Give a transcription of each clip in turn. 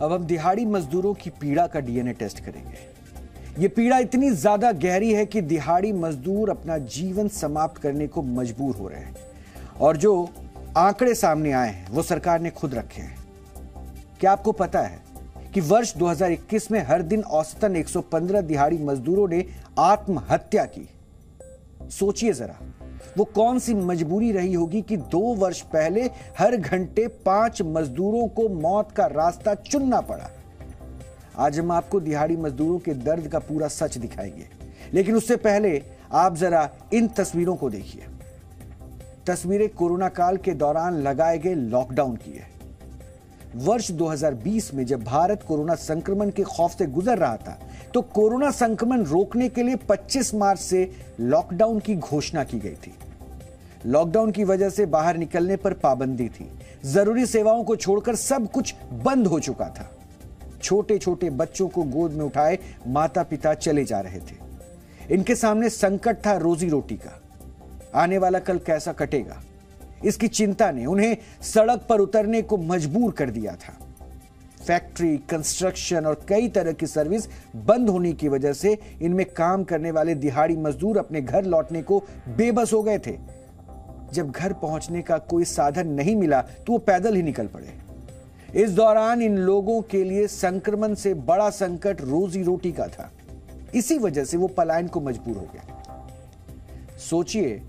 अब हम दिहाड़ी मजदूरों की पीड़ा का डीएनए टेस्ट करेंगे। ये पीड़ा इतनी ज्यादा गहरी है कि दिहाड़ी मजदूर अपना जीवन समाप्त करने को मजबूर हो रहे हैं, और जो आंकड़े सामने आए हैं वो सरकार ने खुद रखे हैं। क्या आपको पता है कि वर्ष 2021 में हर दिन औसतन 115 दिहाड़ी मजदूरों ने आत्महत्या की? सोचिए जरा, वो कौन सी मजबूरी रही होगी कि 2 वर्ष पहले हर घंटे 5 मजदूरों को मौत का रास्ता चुनना पड़ा। आज हम आपको दिहाड़ी मजदूरों के दर्द का पूरा सच दिखाएंगे, लेकिन उससे पहले आप जरा इन तस्वीरों को देखिए। तस्वीरें कोरोना काल के दौरान लगाए गए लॉकडाउन की है। वर्ष 2020 में जब भारत कोरोना संक्रमण के खौफ से गुजर रहा था, तो कोरोना संक्रमण रोकने के लिए 25 मार्च से लॉकडाउन की घोषणा की गई थी। लॉकडाउन की वजह से बाहर निकलने पर पाबंदी थी। जरूरी सेवाओं को छोड़कर सब कुछ बंद हो चुका था। छोटे छोटे बच्चों को गोद में उठाए माता पिता चले जा रहे थे। इनके सामने संकट था रोजी रोटी का। आने वाला कल कैसा कटेगा, इसकी चिंता ने उन्हें सड़क पर उतरने को मजबूर कर दिया था। फैक्ट्री, कंस्ट्रक्शन और कई तरह की सर्विस बंद होने की वजह से इनमें काम करने वाले दिहाड़ी मजदूर अपने घर लौटने को बेबस हो गए थे। जब घर पहुंचने का कोई साधन नहीं मिला तो वो पैदल ही निकल पड़े। इस दौरान इन लोगों के लिए संक्रमण से बड़ा संकट रोजी रोटी का था। इसी वजह से वो पलायन को मजबूर हो गए। सोचिए,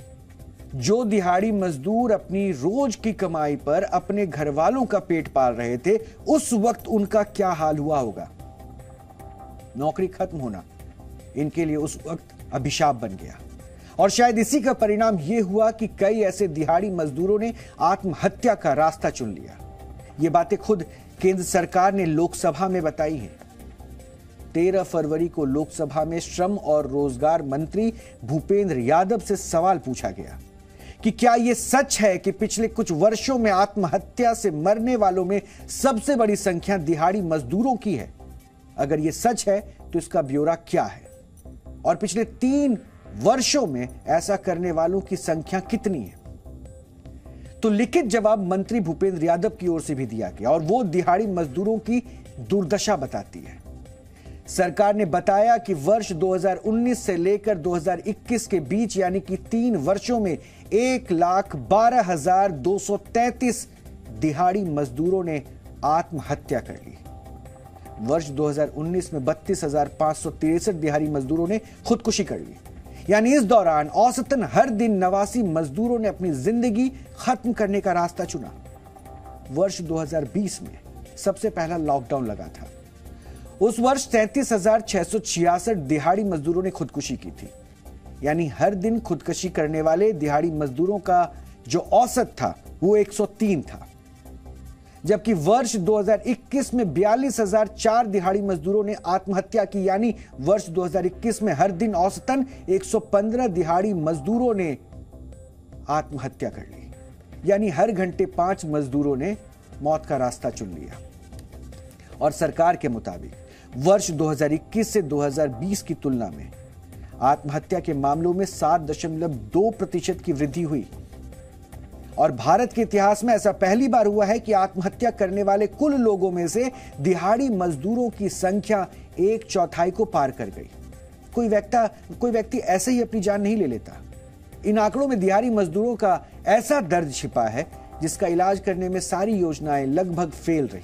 जो दिहाड़ी मजदूर अपनी रोज की कमाई पर अपने घर वालों का पेट पाल रहे थे, उस वक्त उनका क्या हाल हुआ होगा। नौकरी खत्म होना इनके लिए उस वक्त अभिशाप बन गया, और शायद इसी का परिणाम यह हुआ कि कई ऐसे दिहाड़ी मजदूरों ने आत्महत्या का रास्ता चुन लिया। ये बातें खुद केंद्र सरकार ने लोकसभा में बताई हैं। 13 फरवरी को लोकसभा में श्रम और रोजगार मंत्री भूपेंद्र यादव से सवाल पूछा गया कि क्या यह सच है कि पिछले कुछ वर्षों में आत्महत्या से मरने वालों में सबसे बड़ी संख्या दिहाड़ी मजदूरों की है। अगर यह सच है तो इसका ब्यौरा क्या है, और पिछले 3 वर्षों में ऐसा करने वालों की संख्या कितनी है। तो लिखित जवाब मंत्री भूपेंद्र यादव की ओर से भी दिया गया, और वो दिहाड़ी मजदूरों की दुर्दशा बताती है। सरकार ने बताया कि वर्ष 2019 से लेकर 2021 के बीच, यानी कि 3 वर्षों में 1,12,233 दिहाड़ी मजदूरों ने आत्महत्या कर ली। वर्ष 2019 में 32,563 दिहाड़ी मजदूरों ने खुदकुशी कर ली। यानी इस दौरान औसतन हर दिन 89 मजदूरों ने अपनी जिंदगी खत्म करने का रास्ता चुना। वर्ष 2020 में सबसे पहला लॉकडाउन लगा था। उस वर्ष 33,666 दिहाड़ी मजदूरों ने खुदकुशी की थी। यानी हर दिन खुदकुशी करने वाले दिहाड़ी मजदूरों का जो औसत था वो 103 था। जबकि वर्ष 2021 में 42,004 दिहाड़ी मजदूरों ने आत्महत्या की। यानी वर्ष 2021 में हर दिन औसतन 115 दिहाड़ी मजदूरों ने आत्महत्या कर ली। यानी हर घंटे 5 मजदूरों ने मौत का रास्ता चुन लिया। और सरकार के मुताबिक वर्ष 2021 से 2020 की तुलना में आत्महत्या के मामलों में 7.2% की वृद्धि हुई। और भारत के इतिहास में ऐसा पहली बार हुआ है कि आत्महत्या करने वाले कुल लोगों में से दिहाड़ी मजदूरों की संख्या 1/4 को पार कर गई। कोई व्यक्ति ऐसे ही अपनी जान नहीं ले लेता। इन आंकड़ों में दिहाड़ी मजदूरों का ऐसा दर्द छिपा है जिसका इलाज करने में सारी योजनाएं लगभग फेल रही।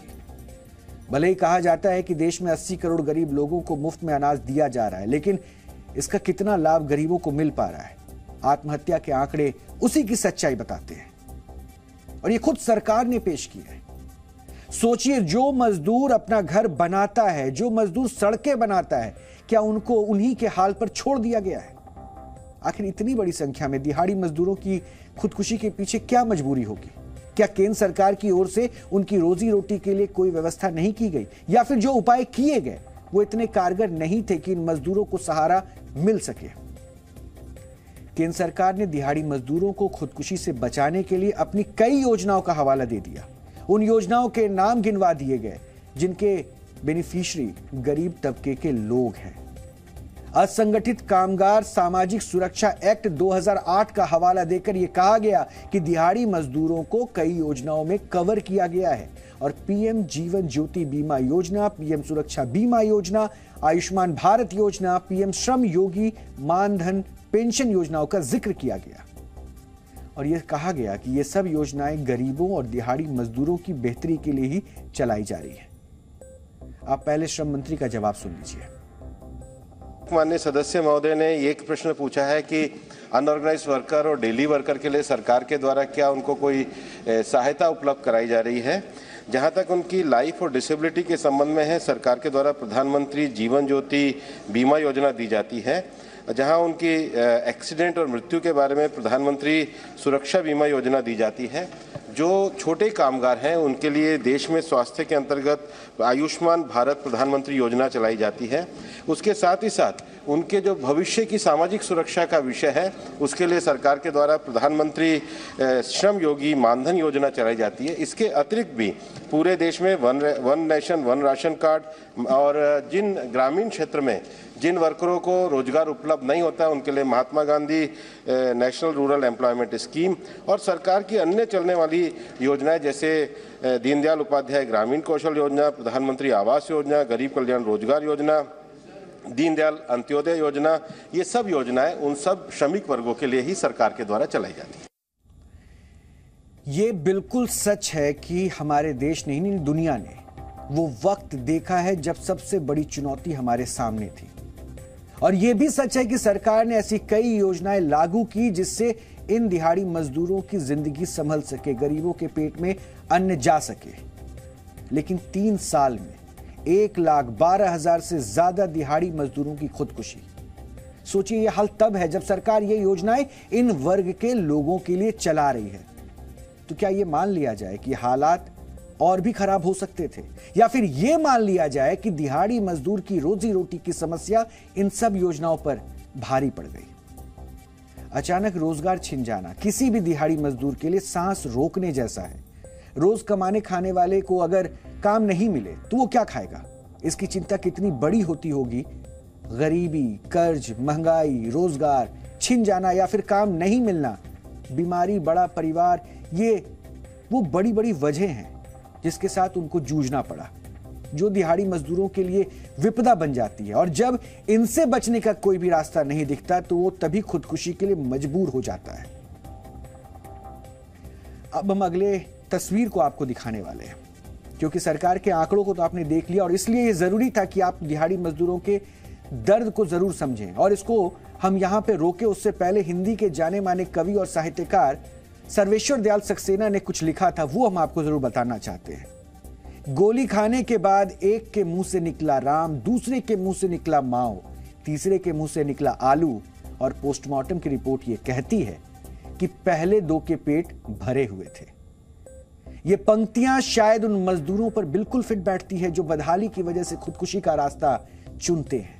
भले ही कहा जाता है कि देश में 80 करोड़ गरीब लोगों को मुफ्त में अनाज दिया जा रहा है, लेकिन इसका कितना लाभ गरीबों को मिल पा रहा है? आत्महत्या के आंकड़े उसी की सच्चाई बताते हैं, और ये खुद सरकार ने पेश किया है। सोचिए, जो मजदूर अपना घर बनाता है, जो मजदूर सड़कें बनाता है, क्या उनको उन्हीं के हाल पर छोड़ दिया गया है? आखिर इतनी बड़ी संख्या में दिहाड़ी मजदूरों की खुदकुशी के पीछे क्या मजबूरी होगी? क्या केंद्र सरकार की ओर से उनकी रोजी रोटी के लिए कोई व्यवस्था नहीं की गई, या फिर जो उपाय किए गए वो इतने कारगर नहीं थे कि इन मजदूरों को सहारा मिल सके? केंद्र सरकार ने दिहाड़ी मजदूरों को खुदकुशी से बचाने के लिए अपनी कई योजनाओं का हवाला दे दिया। उन योजनाओं के नाम गिनवा दिए गए जिनके बेनिफिशियरी गरीब तबके के लोग हैं। असंगठित कामगार सामाजिक सुरक्षा एक्ट 2008 का हवाला देकर यह कहा गया कि दिहाड़ी मजदूरों को कई योजनाओं में कवर किया गया है, और पीएम जीवन ज्योति बीमा योजना, पीएम सुरक्षा बीमा योजना, आयुष्मान भारत योजना, पीएम श्रम योगी मानधन पेंशन योजनाओं का जिक्र किया गया और यह कहा गया कि ये सब योजनाएं गरीबों और दिहाड़ी मजदूरों की बेहतरी के लिए ही चलाई जा रही है। आप पहले श्रम मंत्री का जवाब सुन लीजिए। माननीय सदस्य महोदय ने एक प्रश्न पूछा है कि अनऑर्गेनाइज वर्कर और डेली वर्कर के लिए सरकार के द्वारा क्या उनको कोई सहायता उपलब्ध कराई जा रही है। जहां तक उनकी लाइफ और डिसेबिलिटी के संबंध में है, सरकार के द्वारा प्रधानमंत्री जीवन ज्योति बीमा योजना दी जाती है, जहां उनकी एक्सीडेंट और मृत्यु के बारे में प्रधानमंत्री सुरक्षा बीमा योजना दी जाती है। जो छोटे कामगार हैं उनके लिए देश में स्वास्थ्य के अंतर्गत आयुष्मान भारत प्रधानमंत्री योजना चलाई जाती है। उसके साथ ही साथ उनके जो भविष्य की सामाजिक सुरक्षा का विषय है उसके लिए सरकार के द्वारा प्रधानमंत्री श्रम योगी मानधन योजना चलाई जाती है। इसके अतिरिक्त भी पूरे देश में one nation one ration card और जिन ग्रामीण क्षेत्र में जिन वर्करों को रोजगार उपलब्ध नहीं होता है उनके लिए Mahatma Gandhi national rural employment scheme और सरकार की अन्य चलने वाली योजनाएं जैसे दीनदयाल उपाध्याय ग्रामीण कौशल योजना, प्रधानमंत्री आवास योजना, गरीब कल्याण रोजगार योजना, दीनदयाल अंत्योदय योजना, ये सब योजनाएं उन सब श्रमिक वर्गों के लिए ही सरकार के द्वारा चलाई जाती है। ये बिल्कुल सच है कि हमारे देश ने नहीं, दुनिया ने वो वक्त देखा है जब सबसे बड़ी चुनौती हमारे सामने थी और यह भी सच है कि सरकार ने ऐसी कई योजनाएं लागू की जिससे इन दिहाड़ी मजदूरों की जिंदगी संभल सके, गरीबों के पेट में अन्न जा सके। लेकिन 3 साल में 1,12,000 से ज्यादा दिहाड़ी मजदूरों की खुदकुशी। सोचिए यह हाल तब है जब सरकार ये योजनाएं इन वर्ग के लोगों के लिए चला रही है। तो क्या यह मान लिया जाए कि हालात और भी खराब हो सकते थे या फिर यह मान लिया जाए कि दिहाड़ी मजदूर की रोजी रोटी की समस्या इन सब योजनाओं पर भारी पड़ गई। अचानक रोजगार छिन जाना किसी भी दिहाड़ी मजदूर के लिए सांस रोकने जैसा है। रोज कमाने खाने वाले को अगर काम नहीं मिले तो वो क्या खाएगा, इसकी चिंता कितनी बड़ी होती होगी। गरीबी, कर्ज, महंगाई, रोजगार छिन जाना या फिर काम नहीं मिलना, बीमारी, बड़ा परिवार, ये वो बड़ी बड़ी वजह हैं जिसके साथ उनको जूझना पड़ा, जो दिहाड़ी मजदूरों के लिए विपदा बन जाती है। और जब इनसे बचने का कोई भी रास्ता नहीं दिखता तो वो तभी खुदकुशी के लिए मजबूर हो जाता है। अब हम अगले तस्वीर को आपको दिखाने वाले हैं क्योंकि सरकार के आंकड़ों को तो आपने देख लिया और इसलिए यह जरूरी था कि आप दिहाड़ी मजदूरों के दर्द को जरूर समझें और इसको हम यहां पे रोके। उससे पहले हिंदी के जाने माने कवि और साहित्यकार सर्वेश्वर दयाल सक्सेना ने कुछ लिखा था, वो हम आपको जरूर बताना चाहते हैं। गोली खाने के बाद एक के मुंह से निकला राम, दूसरे के मुंह से निकला माओ, तीसरे के मुंह से निकला आलू और पोस्टमार्टम की रिपोर्ट ये कहती है कि पहले 2 के पेट भरे हुए थे। ये पंक्तियां शायद उन मजदूरों पर बिल्कुल फिट बैठती है जो बदहाली की वजह से खुदकुशी का रास्ता चुनते हैं।